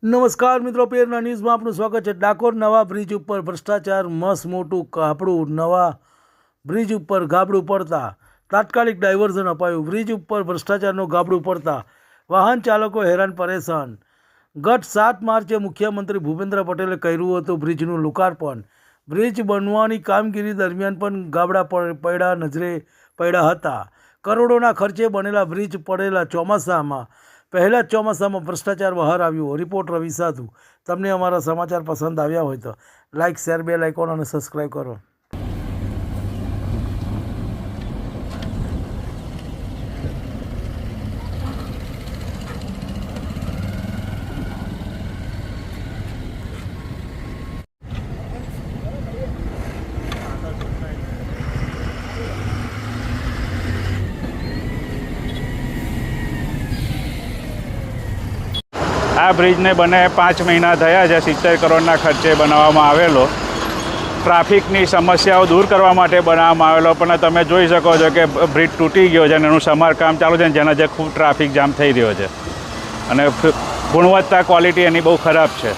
નમસ્કાર મિત્રો, પેરના ન્યૂઝમાં આપનું સ્વાગત છે। ડાકોર નવા બ્રિજ ઉપર ભ્રષ્ટાચાર મસ મોટું ગાબડું। નવા બ્રિજ ઉપર ગાબડું પડતા તાત્કાલિક ડાયવર્ઝન અપાયું। બ્રિજ ઉપર ભ્રષ્ટાચારનું ગાબડું પડતા વાહન ચાલકો હેરાન પરેશાન। ગત 7 માર્ચે મુખ્યમંત્રી ભૂપેન્દ્ર પટેલે કર્યું હતું બ્રિજનું લોકાર્પણ। બ્રિજ બનવાની કામગીરી દરમિયાન પણ ગાબડા પડ્યા નજરે પડ્યા હતા। કરોડોના ખર્ચે બનેલા બ્રિજ પડેલા ચોમાસામાં પહેલા જ ચોમાસામાં ભ્રષ્ટાચાર બહાર આવ્યો। રિપોર્ટ રવિ સાધુ। તમને અમારા સમાચાર પસંદ આવ્યા હોય તો લાઇક, શેર, બેલ આઇકોન અને સબસ્ક્રાઈબ કરો। આ બ્રિજને બને 5 મહિના થયા છે। 70 કરોડના ખર્ચે બનાવવામાં આવેલો। ટ્રાફિકની સમસ્યાઓ દૂર કરવા માટે બનાવવામાં આવેલો, પણ તમે જોઈ શકો છો કે બ્રિજ તૂટી ગયો છે અને એનું સમારકામ ચાલુ છે, જેના જે ખૂબ ટ્રાફિક જામ થઈ રહ્યો છે અને ગુણવત્તા ક્વોલિટી એની બહુ ખરાબ છે।